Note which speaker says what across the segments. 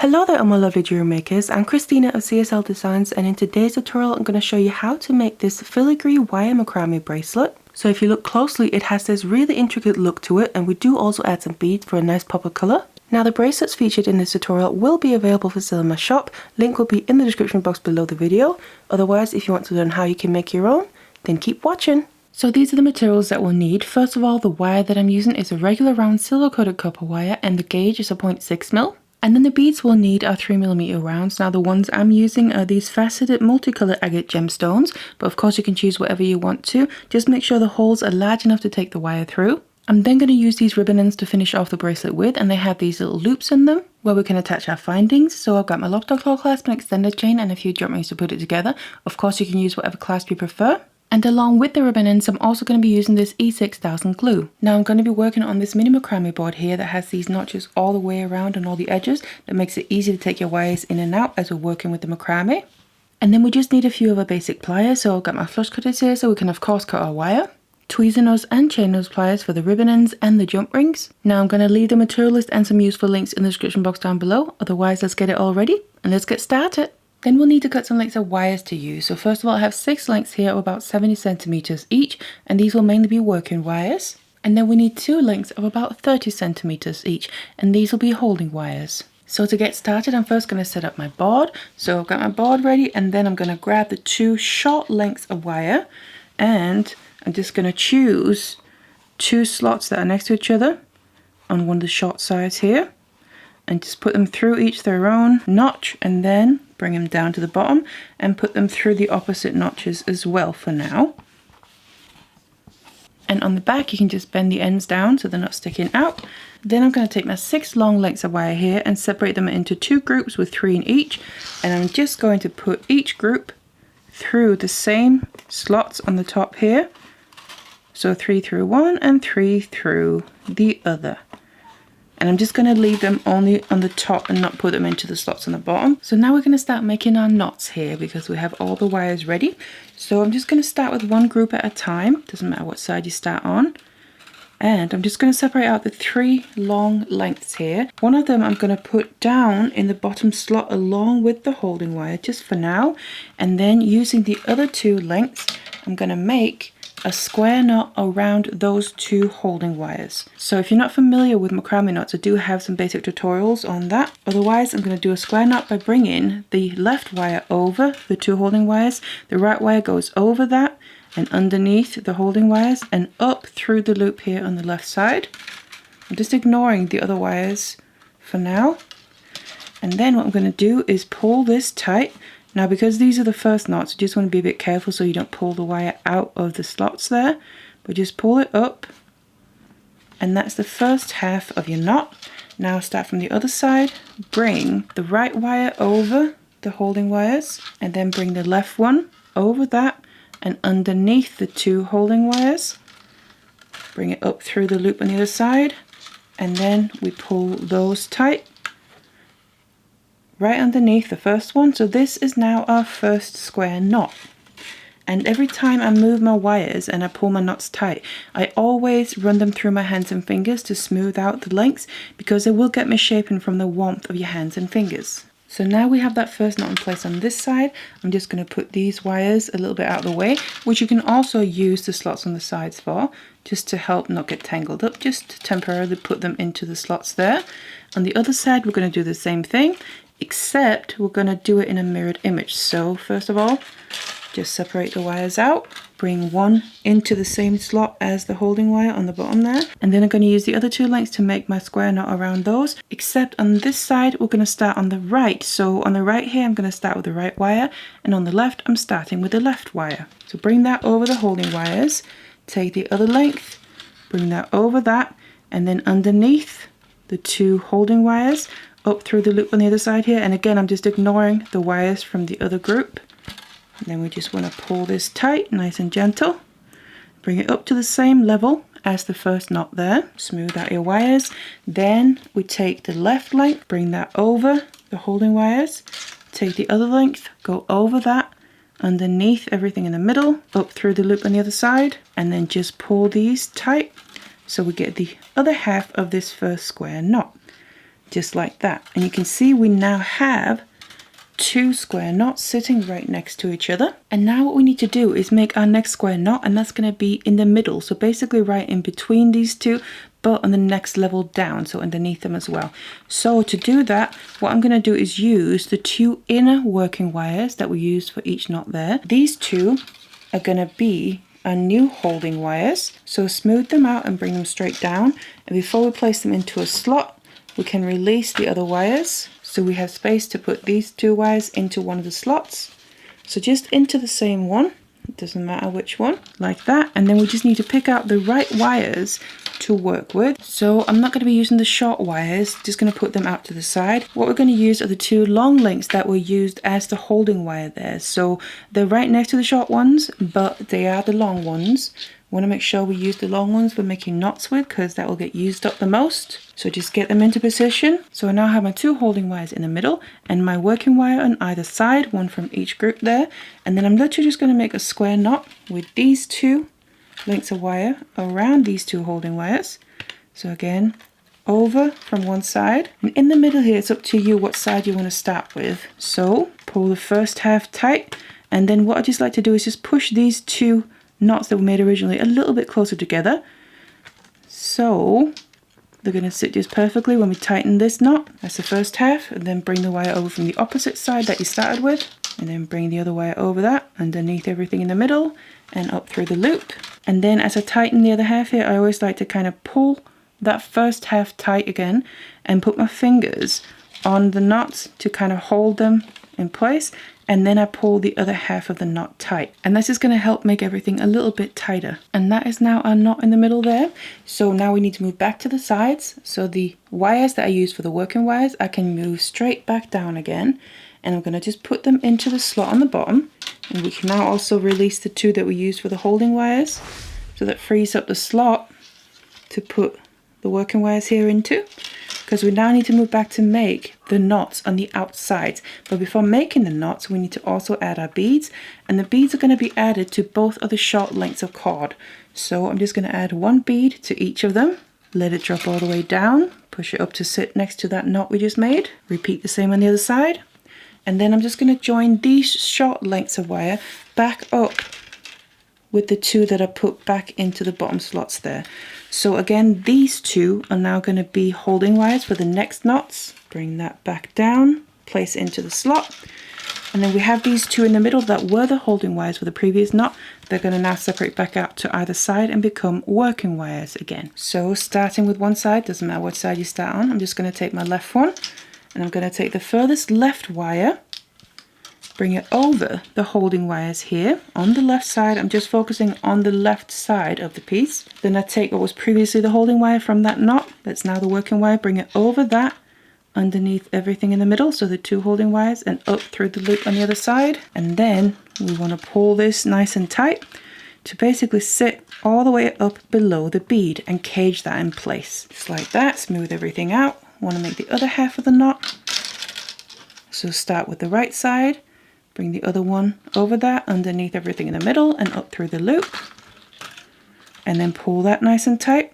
Speaker 1: Hello there, all my lovely jewelry makers. I'm Christina of CSLdesigns, and in today's tutorial I'm going to show you how to make this filigree wire macrame bracelet. So if you look closely, it has this really intricate look to it, and we do also add some beads for a nice pop of colour. Now the bracelets featured in this tutorial will be available for sale in my shop. Link will be in the description box below the video. Otherwise, if you want to learn how you can make your own, then keep watching. So these are the materials that we'll need. First of all, the wire that I'm using is a regular round silver coated copper wire, and the gauge is a 0.6mm. And then the beads we'll need are 3mm rounds. Now the ones I'm using are these faceted multicolored agate gemstones, but of course you can choose whatever you want to. Just make sure the holes are large enough to take the wire through. I'm then going to use these ribbon ends to finish off the bracelet with, and they have these little loops in them where we can attach our findings. So I've got my locked claw clasp and extended chain and a few jump rings to put it together. Of course you can use whatever clasp you prefer. And along with the ribbon ends, I'm also going to be using this E6000 glue. Now I'm going to be working on this mini macrame board here that has these notches all the way around on all the edges. That makes it easy to take your wires in and out as we're working with the macrame. And then we just need a few other basic pliers. So I've got my flush cutters here so we can of course cut our wire. Tweezers and chain nose pliers for the ribbon ends and the jump rings. Now I'm going to leave the material list and some useful links in the description box down below. Otherwise, let's get it all ready and let's get started. Then we'll need to cut some lengths of wires to use. So first of all, I have 6 lengths here of about 70 centimeters each, and these will mainly be working wires. And then we need 2 lengths of about 30 centimeters each, and these will be holding wires. So to get started, I'm first going to set up my board. So I've got my board ready, and then I'm going to grab the 2 short lengths of wire, and I'm just going to choose 2 slots that are next to each other on one of the short sides here, and just put them through each their own notch, and then bring them down to the bottom and put them through the opposite notches as well for now. And on the back you can just bend the ends down so they're not sticking out. Then I'm going to take my 6 long lengths of wire here and separate them into 2 groups with 3 in each, and I'm just going to put each group through the same slots on the top here. So 3 through one and 3 through the other. And I'm just going to leave them only on the top and not put them into the slots on the bottom. So now we're going to start making our knots here because we have all the wires ready. So I'm just going to start with one group at a time. Doesn't matter what side you start on. And I'm just going to separate out the 3 long lengths here. One of them I'm going to put down in the bottom slot along with the holding wire just for now. And then using the other 2 lengths, I'm going to make a square knot around those 2 holding wires. So if you're not familiar with macrame knots, I do have some basic tutorials on that. Otherwise, I'm going to do a square knot by bringing the left wire over the 2 holding wires. The right wire goes over that and underneath the holding wires and up through the loop here on the left side. I'm just ignoring the other wires for now. And then what I'm going to do is pull this tight. Now because these are the first knots, you just want to be a bit careful so you don't pull the wire out of the slots there, but just pull it up, and that's the first half of your knot. Now start from the other side, bring the right wire over the holding wires, and then bring the left one over that and underneath the 2 holding wires. Bring it up through the loop on the other side, and then we pull those tight right underneath the first one. So this is now our first square knot. And every time I move my wires and I pull my knots tight, I always run them through my hands and fingers to smooth out the lengths because they will get misshapen from the warmth of your hands and fingers. So now we have that first knot in place on this side. I'm just going to put these wires a little bit out of the way, which you can also use the slots on the sides for, just to help not get tangled up, just to temporarily put them into the slots there. On the other side, we're going to do the same thing, except we're going to do it in a mirrored image. So first of all, just separate the wires out, bring one into the same slot as the holding wire on the bottom there, and then I'm going to use the other 2 lengths to make my square knot around those, except on this side we're going to start on the right. So on the right here I'm going to start with the right wire, and on the left I'm starting with the left wire. So bring that over the holding wires, take the other length, bring that over that, and then underneath the 2 holding wires up through the loop on the other side here. And again, I'm just ignoring the wires from the other group. And then we just want to pull this tight, nice and gentle. Bring it up to the same level as the first knot there. Smooth out your wires. Then we take the left length, bring that over the holding wires. Take the other length, go over that, underneath everything in the middle, up through the loop on the other side, and then just pull these tight so we get the other half of this first square knot. just like that. And you can see we now have 2 square knots sitting right next to each other. And now what we need to do is make our next square knot, and that's going to be in the middle, so basically right in between these two, but on the next level down, so underneath them as well. So to do that, what I'm going to do is use the 2 inner working wires that we used for each knot there. These 2 are going to be our new holding wires, so smooth them out and bring them straight down. And before we place them into a slot, we can release the other wires, so we have space to put these 2 wires into one of the slots. So just into the same one, it doesn't matter which one, like that. And then we just need to pick out the right wires to work with. So I'm not going to be using the short wires, just going to put them out to the side. What we're going to use are the 2 long links that were used as the holding wire there. So they're right next to the short ones, but they are the long ones. Want to make sure we use the long ones for making knots with, because that will get used up the most. So just get them into position. So I now have my 2 holding wires in the middle and my working wire on either side, one from each group there. And then I'm literally just going to make a square knot with these 2 lengths of wire around these 2 holding wires. So again, over from one side, and in the middle here, it's up to you what side you want to start with. So pull the first half tight, and then what I just like to do is just push these 2 knots that were made originally a little bit closer together, so they're going to sit just perfectly when we tighten this knot. That's the first half, and then bring the wire over from the opposite side that you started with, and then bring the other wire over that underneath everything in the middle and up through the loop. And then as I tighten the other half here, I always like to kind of pull that first half tight again and put my fingers on the knots to kind of hold them in place, and then I pull the other half of the knot tight, and this is going to help make everything a little bit tighter. And that is now our knot in the middle there. So now we need to move back to the sides. So the wires that I use for the working wires, I can move straight back down again, and I'm going to just put them into the slot on the bottom. And we can now also release the 2 that we used for the holding wires, so that frees up the slot to put the working wires here into, because we now need to move back to make the knots on the outside. But before making the knots, we need to also add our beads, and the beads are going to be added to both of the short lengths of cord. So I'm just going to add 1 bead to each of them, let it drop all the way down, push it up to sit next to that knot we just made, repeat the same on the other side, and then I'm just going to join these short lengths of wire back up with the 2 that I put back into the bottom slots there. So again, these 2 are now going to be holding wires for the next knots. Bring that back down, place it into the slot, and then we have these 2 in the middle that were the holding wires for the previous knot. They're going to now separate back out to either side and become working wires again. So starting with one side, doesn't matter what side you start on, I'm just going to take my left one, and I'm going to take the furthest left wire, bring it over the holding wires here on the left side. I'm just focusing on the left side of the piece. Then I take what was previously the holding wire from that knot, that's now the working wire, bring it over that underneath everything in the middle, so the 2 holding wires, and up through the loop on the other side. And then we want to pull this nice and tight to basically sit all the way up below the bead and cage that in place. Just like that, smooth everything out. Want to make the other half of the knot. So start with the right side, bring the other one over that underneath everything in the middle and up through the loop, and then pull that nice and tight.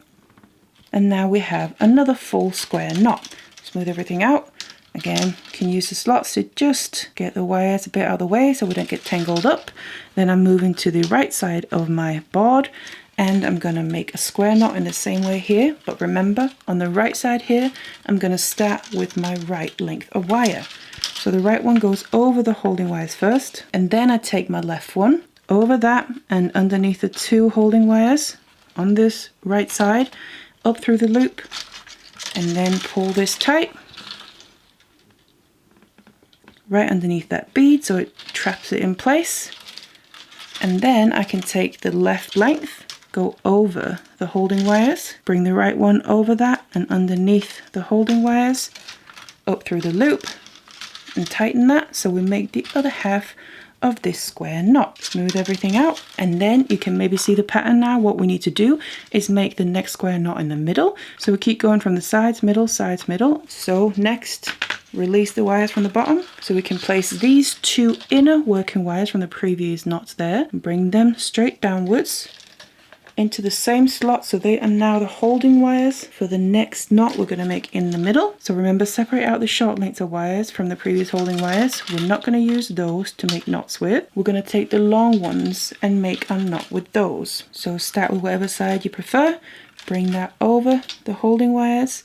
Speaker 1: And now we have another full square knot. Smooth everything out. Again, can use the slots to just get the wires a bit out of the way so we don't get tangled up. Then I'm moving to the right side of my board, and I'm going to make a square knot in the same way here. But remember, on the right side here, I'm going to start with my right length of wire. So the right one goes over the holding wires first, and then I take my left one over that and underneath the 2 holding wires on this right side, up through the loop, and then pull this tight right underneath that bead so it traps it in place. And then I can take the left length, go over the holding wires, bring the right one over that and underneath the holding wires, up through the loop, and tighten that so we make the other half of this square knot. Smooth everything out, and then you can maybe see the pattern now. What we need to do is make the next square knot in the middle. So we keep going from the sides, middle, sides, middle. So next, release the wires from the bottom so we can place these 2 inner working wires from the previous knots there and bring them straight downwards into the same slot, so they are now the holding wires for the next knot we're going to make in the middle. So remember, separate out the short lengths of wires from the previous holding wires. We're not going to use those to make knots with. We're going to take the long ones and make a knot with those. So start with whatever side you prefer. Bring that over the holding wires.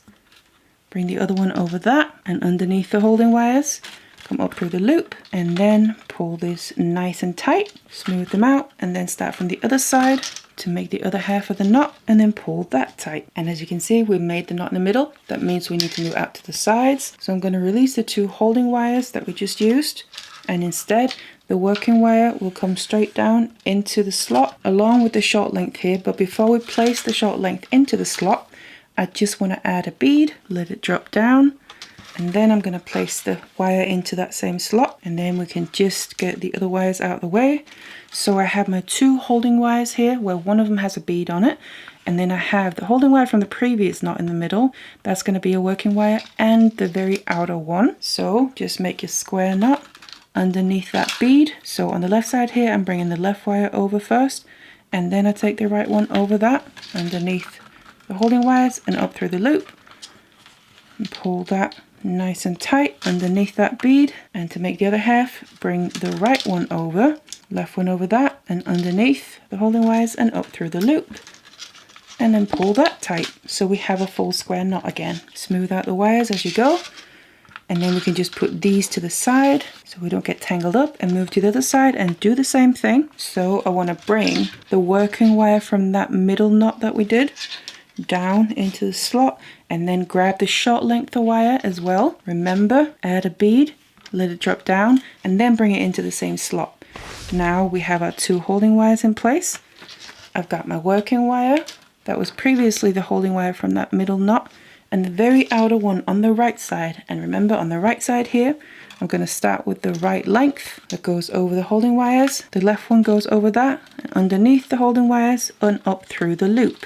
Speaker 1: Bring the other one over that and underneath the holding wires. Come up through the loop and then pull this nice and tight. Smooth them out and then start from the other side to make the other half of the knot and then pull that tight. And as you can see, we've made the knot in the middle. That means we need to move out to the sides. So I'm going to release the two holding wires that we just used, and instead the working wire will come straight down into the slot along with the short length here. But before we place the short length into the slot, I just want to add a bead, let it drop down, and then I'm going to place the wire into that same slot, and then we can just get the other wires out of the way. So I have my two holding wires here where one of them has a bead on it, and then I have the holding wire from the previous knot in the middle. That's going to be a working wire, and the very outer one. So just make your square knot underneath that bead. So on the left side here, I'm bringing the left wire over first, and then I take the right one over that underneath the holding wires and up through the loop and pull that nice and tight underneath that bead. And to make the other half, bring the right one over, left one over that and underneath the holding wires and up through the loop, and then pull that tight so we have a full square knot again. Smooth out the wires as you go, and then we can just put these to the side so we don't get tangled up, and move to the other side and do the same thing. So I want to bring the working wire from that middle knot that we did down into the slot, and then grab the short length of wire as well. Remember, add a bead, let it drop down, and then bring it into the same slot. Now we have our two holding wires in place. I've got my working wire that was previously the holding wire from that middle knot, and the very outer one on the right side. And remember, on the right side here, I'm going to start with the right length that goes over the holding wires. The left one goes over that and underneath the holding wires and up through the loop.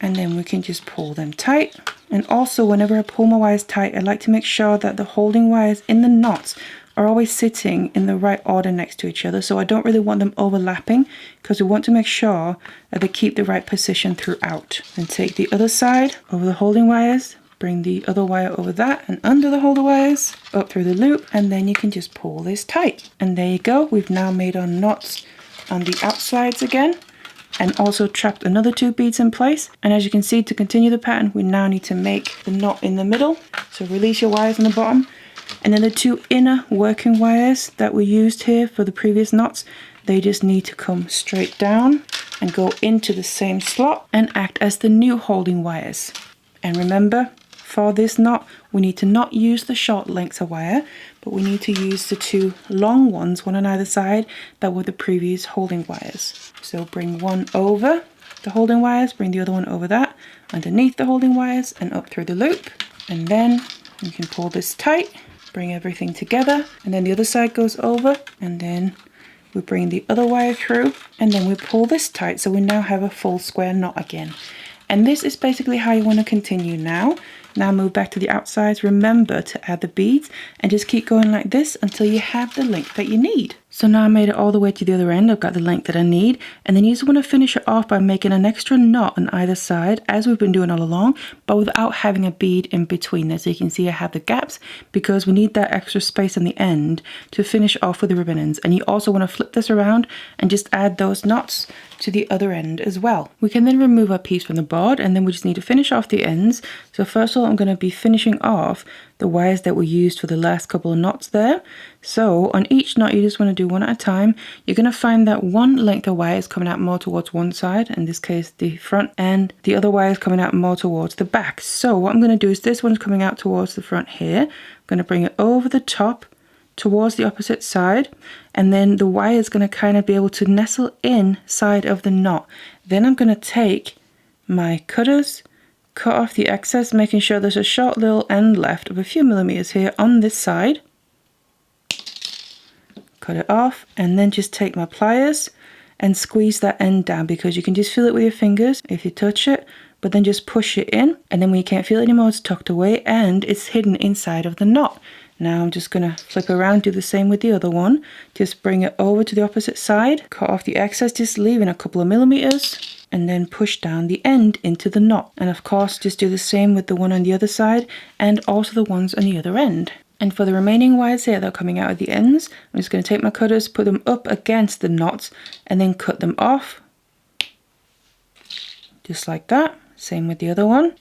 Speaker 1: And then we can just pull them tight. And also, whenever I pull my wires tight, I like to make sure that the holding wires in the knots are always sitting in the right order next to each other. So I don't really want them overlapping, because we want to make sure that they keep the right position throughout. Then take the other side over the holding wires, bring the other wire over that and under the holder wires, up through the loop, and then you can just pull this tight. And there you go. We've now made our knots on the outsides again, and also trapped another two beads in place. And as you can see, to continue the pattern, we now need to make the knot in the middle. So release your wires on the bottom, and then the two inner working wires that we used here for the previous knots, they just need to come straight down and go into the same slot and act as the new holding wires. And remember, for this knot, we need to not use the short lengths of wire, but we need to use the two long ones, one on either side, that were the previous holding wires. So bring one over the holding wires, bring the other one over that, underneath the holding wires and up through the loop. And then you can pull this tight, bring everything together, and then the other side goes over, and then we bring the other wire through, and then we pull this tight so we now have a full square knot again. And this is basically how you want to continue now. Now move back to the outsides. Remember to add the beads and just keep going like this until you have the length that you need. So now I made it all the way to the other end. I've got the length that I need, and then you just want to finish it off by making an extra knot on either side, as we've been doing all along, but without having a bead in between there. So you can see I have the gaps because we need that extra space on the end to finish off with the ribbon ends. And you also want to flip this around and just add those knots to the other end as well. We can then remove our piece from the board, and then we just need to finish off the ends. So first of all, I'm going to be finishing off the wires that we used for the last couple of knots there. So on each knot, you just want to do one at a time. You're going to find that one length of wire is coming out more towards one side, in this case the front, and the other wire is coming out more towards the back. So what I'm going to do is this one's coming out towards the front here. I'm going to bring it over the top towards the opposite side, and then the wire is going to kind of be able to nestle inside of the knot. Then I'm going to take my cutters, cut off the excess, making sure there's a short little end left of a few millimeters here on this side. Cut it off, and then just take my pliers and squeeze that end down, because you can just feel it with your fingers if you touch it, but then just push it in, and then when you can't feel it anymore, it's tucked away and it's hidden inside of the knot. Now I'm just going to flip around, do the same with the other one. Just bring it over to the opposite side, cut off the excess, just leaving a couple of millimeters, and then push down the end into the knot. And of course, just do the same with the one on the other side and also the ones on the other end. And for the remaining wires here that are coming out at the ends, I'm just going to take my cutters, put them up against the knots, and then cut them off. Just like that. Same with the other one.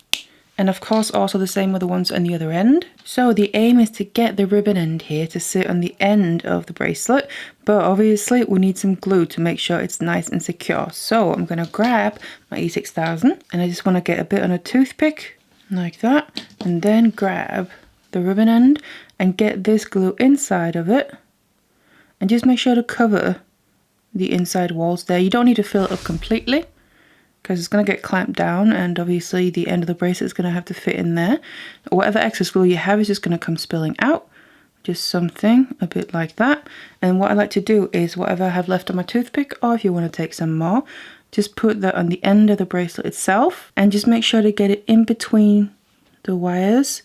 Speaker 1: And of course also the same with the ones on the other end. So the aim is to get the ribbon end here to sit on the end of the bracelet, but obviously we need some glue to make sure it's nice and secure. So I'm going to grab my E6000 and I just want to get a bit on a toothpick like that, and then grab the ribbon end and get this glue inside of it, and just make sure to cover the inside walls there. You don't need to fill it up completely, because it's going to get clamped down and obviously the end of the bracelet is going to have to fit in there. Whatever excess glue you have is just going to come spilling out. Just something a bit like that. And what I like to do is whatever I have left on my toothpick, or if you want to take some more, just put that on the end of the bracelet itself and just make sure to get it in between the wires.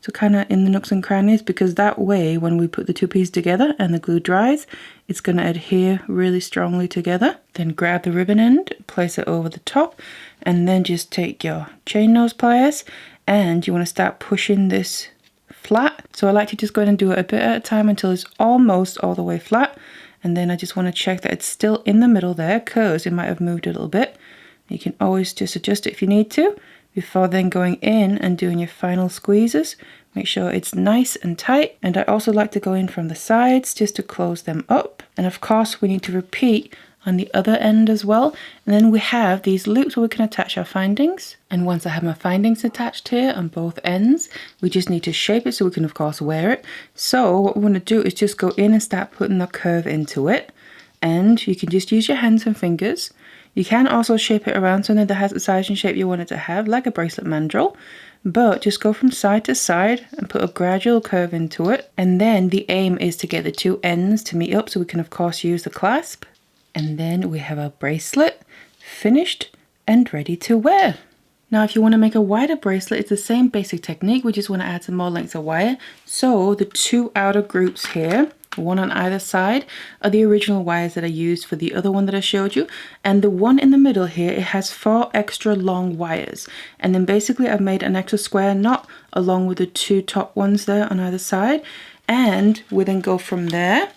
Speaker 1: So kind of in the nooks and crannies, because that way when we put the two pieces together and the glue dries, it's going to adhere really strongly together. Then grab the ribbon end, place it over the top, and then just take your chain nose pliers and you want to start pushing this flat. So I like to just go ahead and do it a bit at a time until it's almost all the way flat. And then I just want to check that it's still in the middle there, because it might have moved a little bit. You can always just adjust it if you need to, before then going in and doing your final squeezes. Make sure it's nice and tight. And I also like to go in from the sides just to close them up. And of course we need to repeat on the other end as well. And then we have these loops where we can attach our findings. And once I have my findings attached here on both ends, we just need to shape it so we can of course wear it. So what we want to do is just go in and start putting the curve into it. And you can just use your hands and fingers. You can also shape it around so that it has the size and shape you want it to have, like a bracelet mandrel. But just go from side to side and put a gradual curve into it. And then the aim is to get the two ends to meet up so we can of course use the clasp. And then we have our bracelet finished and ready to wear. Now if you want to make a wider bracelet, it's the same basic technique. We just want to add some more lengths of wire. So the two outer groups here, one on either side, are the original wires that I used for the other one that I showed you. And the one in the middle here, it has 4 extra long wires. And then basically I've made an extra square knot along with the 2 top ones there on either side. And we then go from there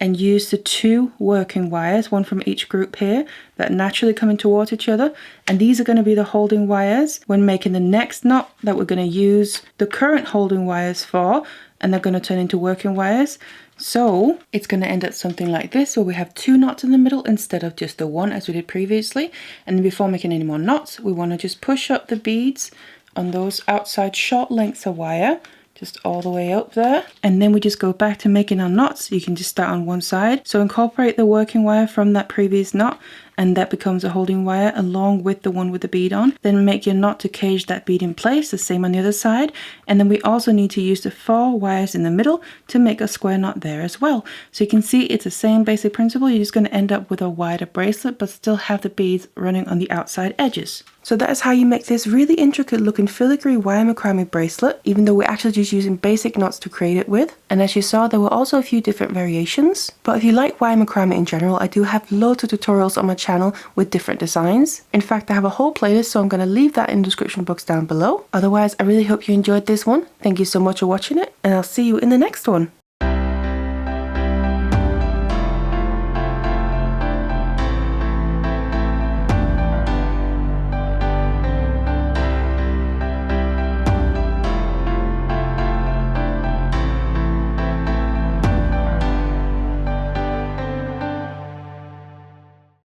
Speaker 1: and use the 2 working wires, one from each group here, that naturally coming towards each other. And these are going to be the holding wires when making the next knot that we're going to use the current holding wires for, and they're going to turn into working wires. So it's going to end up something like this, where we have 2 knots in the middle instead of just the one as we did previously. And then before making any more knots, we want to just push up the beads on those outside short lengths of wire, just all the way up there. And then we just go back to making our knots. You can just start on one side. So incorporate the working wire from that previous knot, and that becomes a holding wire along with the one with the bead on. Then make your knot to cage that bead in place, the same on the other side. And then we also need to use the 4 wires in the middle to make a square knot there as well. So you can see it's the same basic principle. You're just going to end up with a wider bracelet, but still have the beads running on the outside edges. So that is how you make this really intricate looking filigree wire macrame bracelet, even though we're actually just using basic knots to create it with. And as you saw, there were also a few different variations. But if you like wire macrame in general, I do have loads of tutorials on my channel with different designs. In fact, I have a whole playlist, so I'm going to leave that in the description box down below. Otherwise, I really hope you enjoyed this one. Thank you so much for watching it, and I'll see you in the next one.